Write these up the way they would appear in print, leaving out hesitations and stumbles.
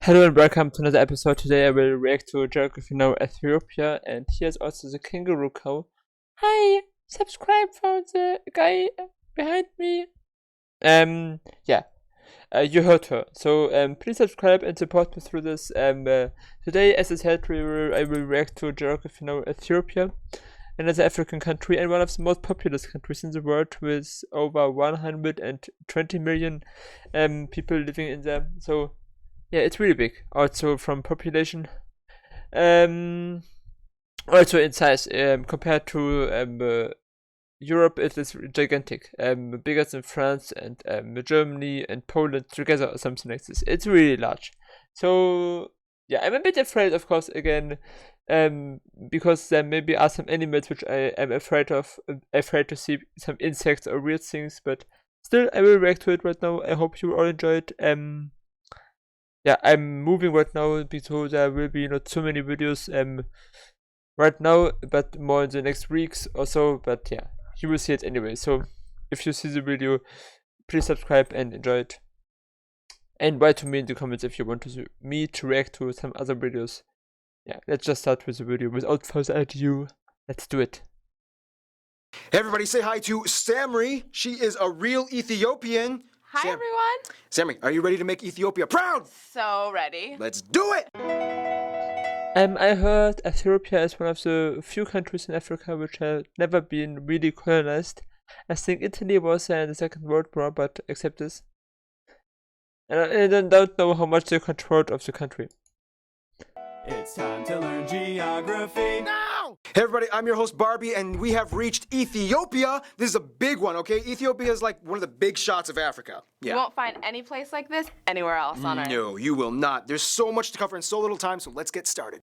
Hello and welcome to another episode. Today I will react to Geography Now Ethiopia, and here's also the kangaroo cow. Hi, subscribe for the guy behind me. Yeah, you heard her. So please subscribe and support me through this. Today, as I said, I will react to Geography Now Ethiopia, another African country and one of the most populous countries in the world, with over 120 million people living in there. So yeah, it's really big. Also from population, also in size. Compared to Europe, it is gigantic. Bigger than France and Germany and Poland together, or something like this. It's really large. So yeah, I'm a bit afraid, of course, again, because there maybe are some animals which I am afraid of. Afraid to see some insects or weird things, but still, I will react to it right now. I hope you all enjoy it. Yeah, I'm moving right now because there will be not so many videos right now, but more in the next weeks or so. But yeah, you will see it anyway. So if you see the video, please subscribe and enjoy it. And write to me in the comments if you want me to react to some other videos. Yeah, let's just start with the video. Without further ado, let's do it. Hey everybody, say hi to Samri. She is a real Ethiopian. Hi everyone! Samri, are you ready to make Ethiopia proud? So ready. Let's do it! I heard Ethiopia is one of the few countries in Africa which have never been really colonized. I think Italy was there in the Second World War, but except this. And I don't know how much they controlled of the country. It's time to learn geography. Now! Hey everybody, I'm your host Barbie, and we have reached Ethiopia. This is a big one, okay? Ethiopia is like one of the big shots of Africa. Yeah. You won't find any place like this anywhere else on Earth. No, you will not. There's so much to cover in so little time, so let's get started.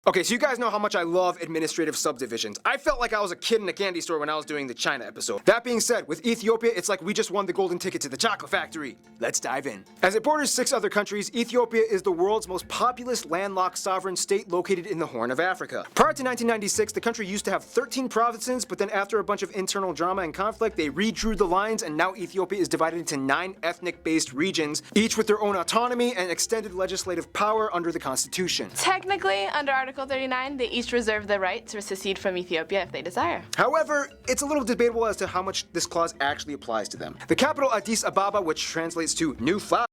Okay, so you guys know how much I love administrative subdivisions. I felt like I was a kid in a candy store when I was doing the China episode. That being said, with Ethiopia, it's like we just won the golden ticket to the chocolate factory. Let's dive in. As it borders 6 other countries, Ethiopia is the world's most populous landlocked sovereign state located in the Horn of Africa. Prior to 1996, the country used to have 13 provinces, but then after a bunch of internal drama and conflict, they redrew the lines, and now Ethiopia is divided into 9 ethnic-based regions, each with their own autonomy and extended legislative power under the constitution. Technically, under Article 39, they each reserve the right to secede from Ethiopia if they desire. However, it's a little debatable as to how much this clause actually applies to them. The capital Addis Ababa, which translates to New Flower.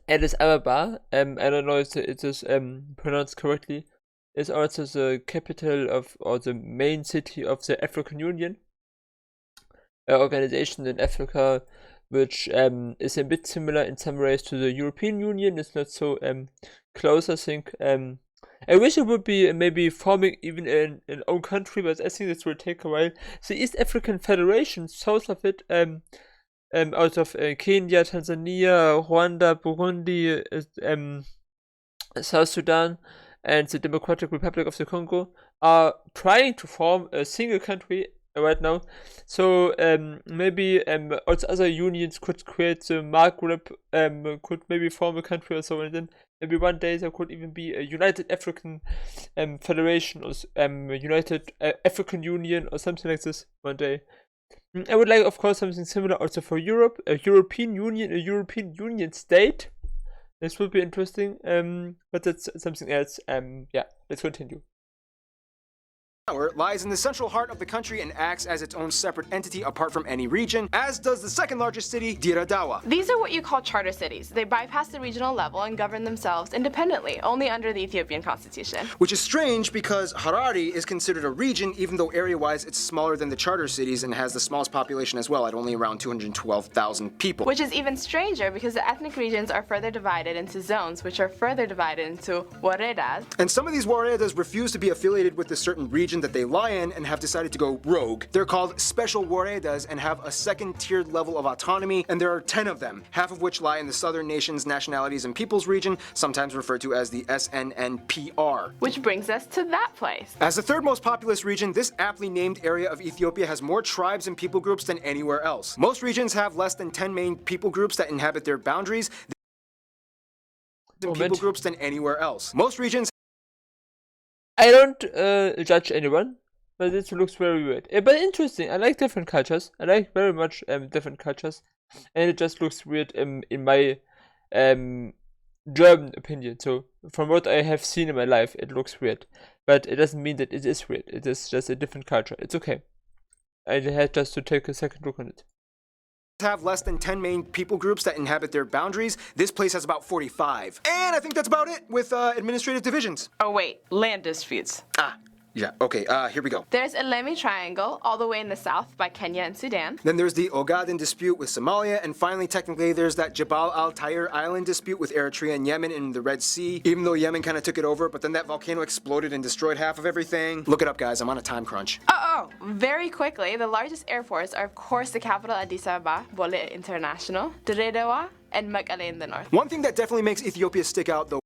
Addis Ababa, I don't know if it is pronounced correctly, is also the capital of, or the main city of the African Union, organization in Africa, which is a bit similar in some ways to the European Union. It's not so close, I think. I wish it would be maybe forming even in an own country, but I think this will take a while. The East African Federation, south of it, out of Kenya, Tanzania, Rwanda, Burundi, South Sudan, and the Democratic Republic of the Congo, are trying to form a single country right now. So maybe also other unions could create the Maghreb, could maybe form a country or so, and then maybe one day there could even be a United African Federation, or United African Union or something like this one day. I would like, of course, something similar also for Europe, a European Union state. This would be interesting, but that's something else. Yeah, let's continue. Lies in the central heart of the country and acts as its own separate entity apart from any region, as does the second largest city, Dire Dawa. These are what you call charter cities. They bypass the regional level and govern themselves independently, only under the Ethiopian constitution. Which is strange because Harare is considered a region, even though area-wise it's smaller than the charter cities and has the smallest population as well, at only around 212,000 people. Which is even stranger because the ethnic regions are further divided into zones, which are further divided into waredas. And some of these waredas refuse to be affiliated with a certain region that they lie in and have decided to go rogue. They're called special waredas and have a second-tiered level of autonomy, and there are 10 of them, half of which lie in the Southern Nations, Nationalities, and Peoples region, sometimes referred to as the SNNPR. Which brings us to that place. As the third most populous region, this aptly named area of Ethiopia has more tribes and people groups than anywhere else. Most regions have less than 10 main people groups that inhabit their boundaries than people groups than anywhere else. Most regions. I don't judge anyone, but it looks very weird. But interesting. I like different cultures. I like very much different cultures, and it just looks weird in my German opinion. So from what I have seen in my life, it looks weird, but it doesn't mean that it is weird. It is just a different culture. It's okay. I had just to take a second look on it. Have less than 10 main people groups that inhabit their boundaries. This place has about 45. And I think that's about it with administrative divisions. Oh wait, land disputes. Yeah, okay, here we go. There's Elemi Triangle, all the way in the south by Kenya and Sudan. Then there's the Ogaden dispute with Somalia, and finally, technically, there's that Jabal al-Tayr Island dispute with Eritrea and Yemen in the Red Sea, even though Yemen kind of took it over, but then that volcano exploded and destroyed half of everything. Look it up, guys, I'm on a time crunch. Very quickly, the largest airports are of course the capital Addis Ababa, Bole International, Deredawa, and Mekelle in the north. One thing that definitely makes Ethiopia stick out, though,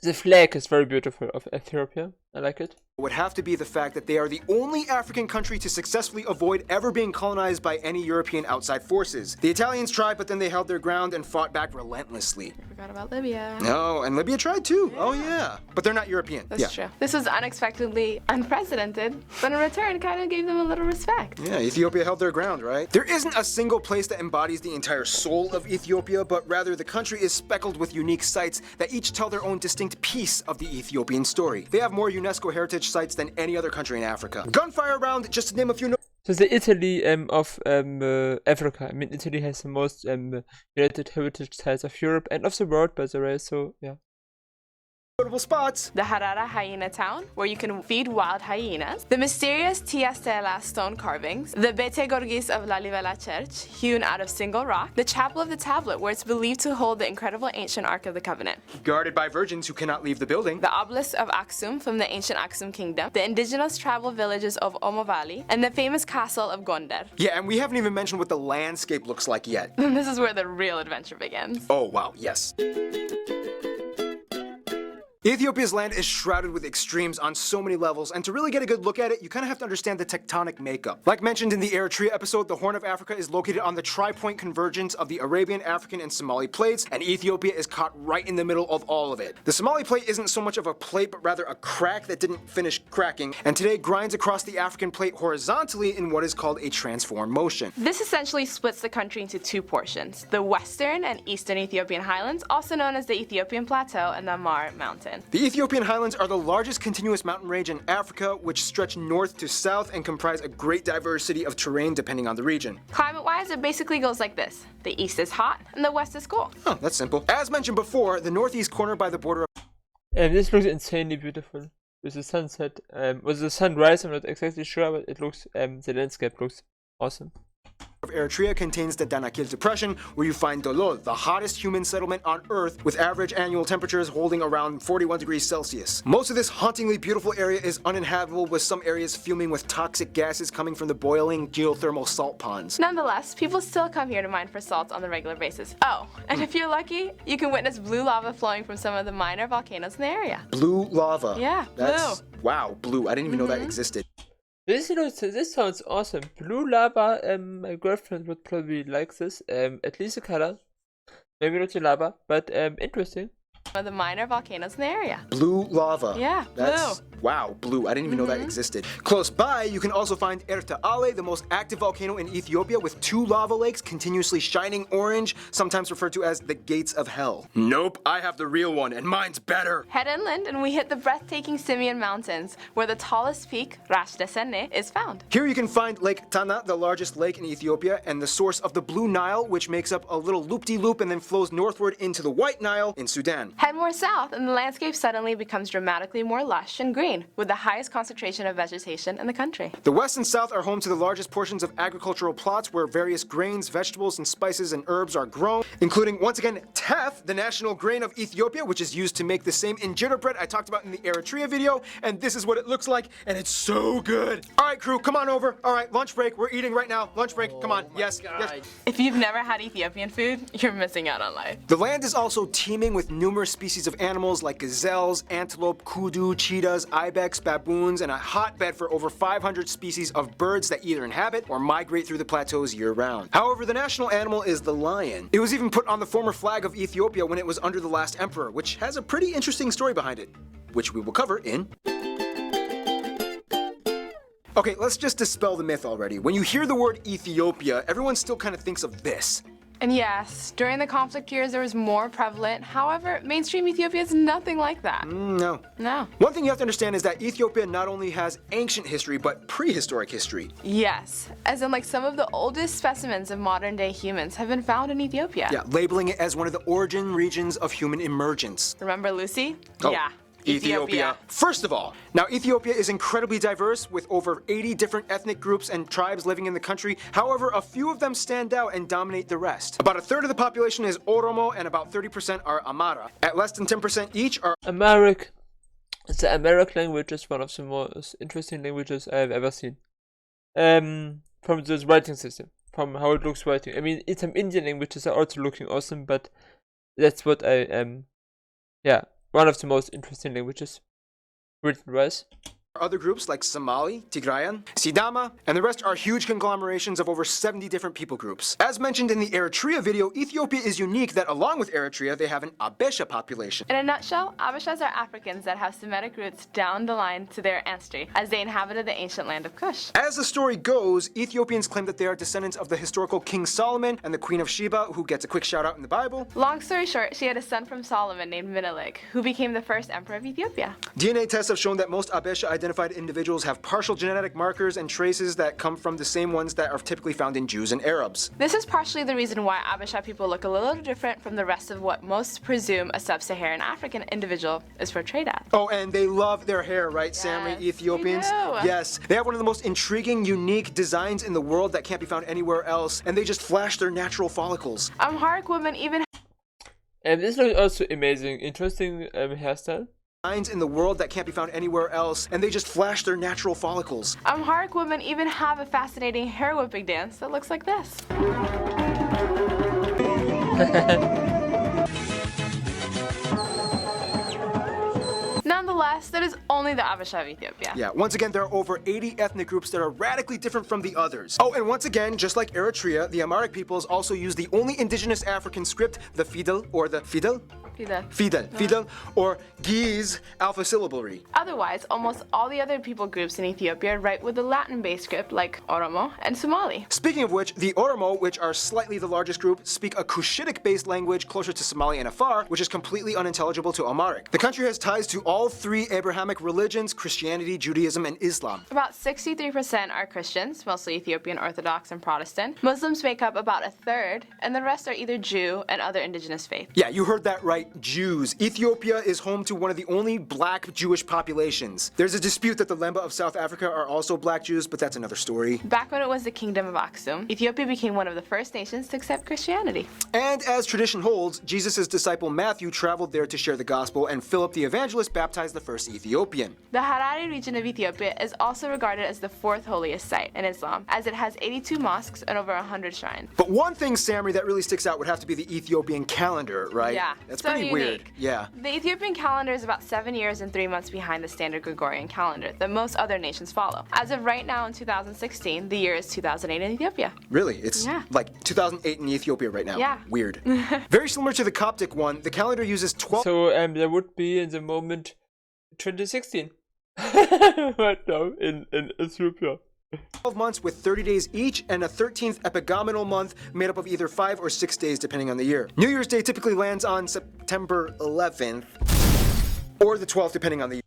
The flag is very beautiful of Ethiopia. I like it. would have to be the fact that they are the only African country to successfully avoid ever being colonized by any European outside forces. The Italians tried, but then they held their ground and fought back relentlessly. I forgot about Libya. Oh, and Libya tried too. Oh yeah. But they're not European. That's true. This was unexpectedly unprecedented, but in return kind of gave them a little respect. Yeah, Ethiopia held their ground, right? There isn't a single place that embodies the entire soul of Ethiopia, but rather the country is speckled with unique sites that each tell their own distinct piece of the Ethiopian story. They have more UNESCO heritage sites than any other country in Africa. Gunfire round, just to name a few. So the Italy of Africa. I mean, Italy has the most united heritage sites of Europe and of the world, by the way. So yeah. Notable spots. The Harara Hyena Town, where you can feed wild hyenas. The mysterious Tia Stella stone carvings. The Bete Gorgis of Lalibela Church, hewn out of single rock. The Chapel of the Tablet, where it's believed to hold the incredible ancient Ark of the Covenant. Guarded by virgins who cannot leave the building. The Obelisk of Aksum from the ancient Aksum Kingdom. The indigenous tribal villages of Omo Valley. And the famous castle of Gondar. Yeah, and we haven't even mentioned what the landscape looks like yet. This is where the real adventure begins. Oh, wow, yes. Ethiopia's land is shrouded with extremes on so many levels, and to really get a good look at it, you kind of have to understand the tectonic makeup. Like mentioned in the Eritrea episode, the Horn of Africa is located on the tri-point convergence of the Arabian, African, and Somali plates, and Ethiopia is caught right in the middle of all of it. The Somali plate isn't so much of a plate, but rather a crack that didn't finish cracking, and today grinds across the African plate horizontally in what is called a transform motion. This essentially splits the country into two portions, the western and eastern Ethiopian highlands, also known as the Ethiopian Plateau and the Amar Mountain. The Ethiopian highlands are the largest continuous mountain range in Africa, which stretch north to south and comprise a great diversity of terrain depending on the region. Climate-wise, it basically goes like this. The east is hot and the west is cool. Oh, that's simple. As mentioned before, the northeast corner by the border of This looks insanely beautiful with the sunset. With the sunrise, I'm not exactly sure, but it looks. The landscape looks awesome. Eritrea contains the Danakil Depression, where you find Dolol, the hottest human settlement on Earth, with average annual temperatures holding around 41 degrees Celsius. Most of this hauntingly beautiful area is uninhabitable, with some areas fuming with toxic gases coming from the boiling geothermal salt ponds. Nonetheless, people still come here to mine for salts on a regular basis. Oh, and if you're lucky, you can witness blue lava flowing from some of the minor volcanoes in the area. Blue lava. Yeah, That's, blue. Wow, blue. I didn't even know that existed. This sounds awesome. Blue lava. My girlfriend would probably like this. At least the color. Maybe not the lava, but interesting. Of the minor volcanoes in the area. Blue lava. Yeah, That's, blue. Wow, blue. I didn't even know that existed. Close by, you can also find Erta Ale, the most active volcano in Ethiopia, with 2 lava lakes continuously shining orange, sometimes referred to as the gates of hell. Nope, I have the real one, and mine's better. Head inland and we hit the breathtaking Simeon Mountains, where the tallest peak, Rash Desene, is found. Here you can find Lake Tana, the largest lake in Ethiopia, and the source of the Blue Nile, which makes up a little loop-de-loop and then flows northward into the White Nile in Sudan. Head more south and the landscape suddenly becomes dramatically more lush and green, with the highest concentration of vegetation in the country. The west and south are home to the largest portions of agricultural plots where various grains, vegetables, and spices and herbs are grown, including, once again, teff, the national grain of Ethiopia, which is used to make the same injera bread I talked about in the Eritrea video, and this is what it looks like, and it's so good. All right, crew, come on over. All right, lunch break. We're eating right now. Lunch break. Come on. Yes, yes. If you've never had Ethiopian food, you're missing out on life. The land is also teeming with numerous species of animals like gazelles, antelope, kudu, cheetahs, ibex, baboons, and a hotbed for over 500 species of birds that either inhabit or migrate through the plateaus year-round. However, the national animal is the lion. It was even put on the former flag of Ethiopia when it was under the last emperor, which has a pretty interesting story behind it, which we will cover in... Okay, let's just dispel the myth already. When you hear the word Ethiopia, everyone still kind of thinks of this. And yes, during the conflict years there was more prevalent. However, mainstream Ethiopia is nothing like that. No. No. One thing you have to understand is that Ethiopia not only has ancient history, but prehistoric history. Yes, as in like some of the oldest specimens of modern day humans have been found in Ethiopia. Yeah, labeling it as one of the origin regions of human emergence. Remember Lucy? Oh, Yeah. Ethiopia. First of all, now Ethiopia is incredibly diverse with over 80 different ethnic groups and tribes living in the country. However, a few of them stand out and dominate the rest. About a third of the population is Oromo and about 30% are Amara. At less than 10% each are Amharic. The Amharic language is one of the most interesting languages I have ever seen. From the writing system, from how it looks writing. I mean, some Indian languages are also looking awesome, but that's what I one of the most interesting languages written-wise. other groups like Somali, Tigrayan, Sidama, and the rest are huge conglomerations of over 70 different people groups. As mentioned in the Eritrea video, Ethiopia is unique that along with Eritrea, they have an Abesha population. In a nutshell, Abishas are Africans that have Semitic roots down the line to their ancestry, as they inhabited the ancient land of Kush. As the story goes, Ethiopians claim that they are descendants of the historical King Solomon and the Queen of Sheba, who gets a quick shout out in the Bible. Long story short, she had a son from Solomon named Menelik, who became the first emperor of Ethiopia. DNA tests have shown that most Abesha identified individuals have partial genetic markers and traces that come from the same ones that are typically found in Jews and Arabs. This is partially the reason why Abisha people look a little different from the rest of what most presume a sub-Saharan African individual is portrayed as. Oh, and they love their hair, right, Sammy? Yes, Ethiopians? they do. Yes. They have one of the most intriguing, unique designs in the world that can't be found anywhere else, and they just flash their natural follicles. Amharic women even And this looks also amazing. Interesting hairstyle. Designs in the world that can't be found anywhere else, and they just flash their natural follicles. Amharic women even have a fascinating hair whipping dance that looks like this. Nonetheless, that is only the Abisha of Ethiopia. Yeah, once again, there are over 80 ethnic groups that are radically different from the others. Oh, and once again, just like Eritrea, the Amharic peoples also use the only indigenous African script, the Fidel, or the Fidel? Fidel, or Giz alpha syllabary. Otherwise, almost all the other people groups in Ethiopia write with a Latin-based script like Oromo and Somali. Speaking of which, the Oromo, which are slightly the largest group, speak a Cushitic-based language closer to Somali and Afar, which is completely unintelligible to Amharic. The country has ties to all three Abrahamic religions, Christianity, Judaism, and Islam. About 63% are Christians, mostly Ethiopian Orthodox and Protestant. Muslims make up about a third, and the rest are either Jew and other indigenous faiths. Yeah, you heard that right, Jews. Ethiopia is home to one of the only black Jewish populations. There's a dispute that the Lemba of South Africa are also black Jews, but that's another story. Back when it was the Kingdom of Aksum, Ethiopia became one of the first nations to accept Christianity. And as tradition holds, Jesus' disciple Matthew traveled there to share the gospel, and Philip the evangelist baptized the first Ethiopian. The Harari region of Ethiopia is also regarded as the fourth holiest site in Islam, as it has 82 mosques and over 100 shrines. But one thing, Samri, that really sticks out would have to be the Ethiopian calendar, right? Yeah, That's so pretty weird. unique. Yeah. The Ethiopian calendar is about 7 years and 3 months behind the standard Gregorian calendar that most other nations follow. As of right now in 2016, the year is 2008 in Ethiopia. Really? It's like 2008 in Ethiopia right now. Yeah. Weird. Very similar to the Coptic one, the calendar uses 12 So there would be in the moment 2016 right now in Ethiopia. 12 months with 30 days each, and a 13th epigomenal month made up of either 5 or 6 days depending on the year. New Year's Day typically lands on September 11th or the 12th depending on the year.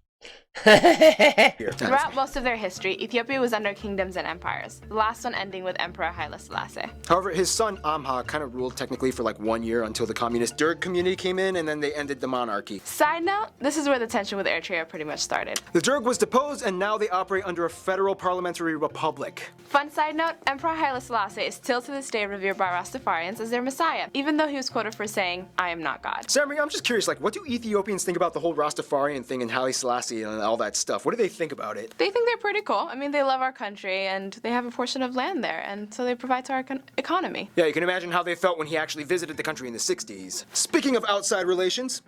Throughout most of their history, Ethiopia was under kingdoms and empires, the last one ending with Emperor Haile Selassie. However, his son Amha kind of ruled technically for like 1 year until the communist Derg community came in, and then they ended the monarchy. Side note, this is where the tension with Eritrea pretty much started. The Derg was deposed, and now they operate under a federal parliamentary republic. Fun side note, Emperor Haile Selassie is still to this day revered by Rastafarians as their messiah, even though he was quoted for saying, "I am not God." Samri, I'm just curious, like, what do Ethiopians think about the whole Rastafarian thing and Haile Selassie and all that stuff? What do they think about it? They think they're pretty cool. I mean, they love our country, and they have a portion of land there, and so they provide to our economy. Yeah, you can imagine how they felt when he actually visited the country in the 60s. Speaking of outside relations,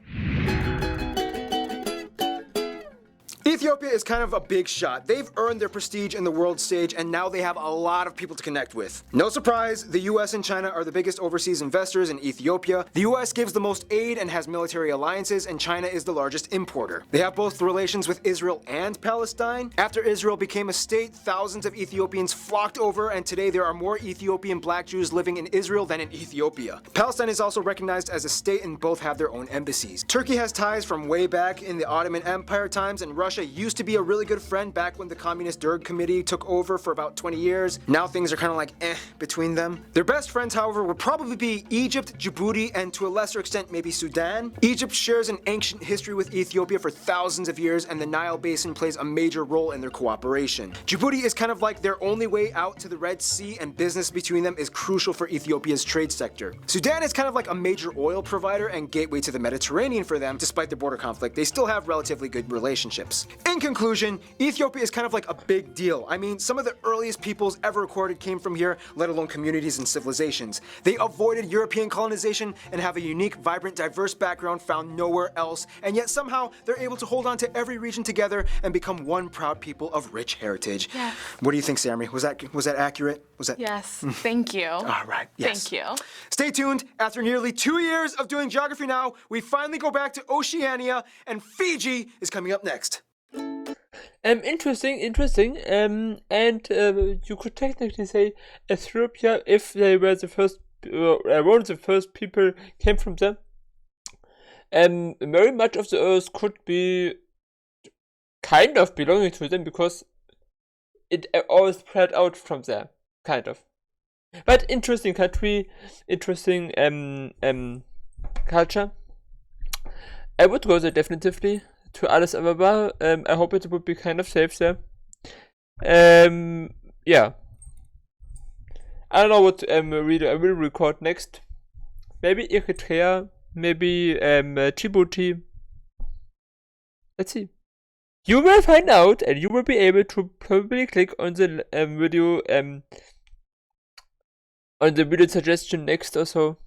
Ethiopia Ethiopia is kind of a big shot. They've earned their prestige in the world stage, and now they have a lot of people to connect with. No surprise, the US and China are the biggest overseas investors in Ethiopia. The US gives the most aid and has military alliances, and China is the largest importer. They have both relations with Israel and Palestine. After Israel became a state, thousands of Ethiopians flocked over, and today there are more Ethiopian black Jews living in Israel than in Ethiopia. Palestine is also recognized as a state, and both have their own embassies. Turkey has ties from way back in the Ottoman Empire times, and Russia used to be a really good friend back when the Communist Derg Committee took over for about 20 years. Now things are kind of like between them. Their best friends, however, would probably be Egypt, Djibouti, and to a lesser extent maybe Sudan. Egypt shares an ancient history with Ethiopia for thousands of years, and the Nile Basin plays a major role in their cooperation. Djibouti is kind of like their only way out to the Red Sea, and business between them is crucial for Ethiopia's trade sector. Sudan is kind of like a major oil provider and gateway to the Mediterranean for them. Despite the border conflict, they still have relatively good relationships. In conclusion, Ethiopia is kind of like a big deal. I mean, some of the earliest peoples ever recorded came from here, let alone communities and civilizations. They avoided European colonization and have a unique, vibrant, diverse background found nowhere else, and yet somehow they're able to hold on to every region together and become one proud people of rich heritage. Yes. What do you think, Sammy? Was that accurate? Was that? Yes, thank you. All right, yes. Thank you. Stay tuned. After nearly 2 years of doing Geography Now, we finally go back to Oceania, and Fiji is coming up next. Interesting. You could technically say Ethiopia, if they were the first, one of the first people came from them. Very much of the earth could be kind of belonging to them because it all spread out from there, kind of. But interesting country, interesting culture. I would go there definitively to Addis Ababa. I hope it would be kind of safe there. Yeah. I don't know what video I will record next. Maybe Eritrea, maybe Djibouti. Let's see. You will find out, and you will be able to probably click on the video on the video suggestion next or so.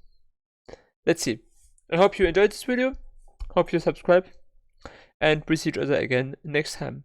Let's see. I hope you enjoyed this video. Hope you subscribe, and we see each other again next time.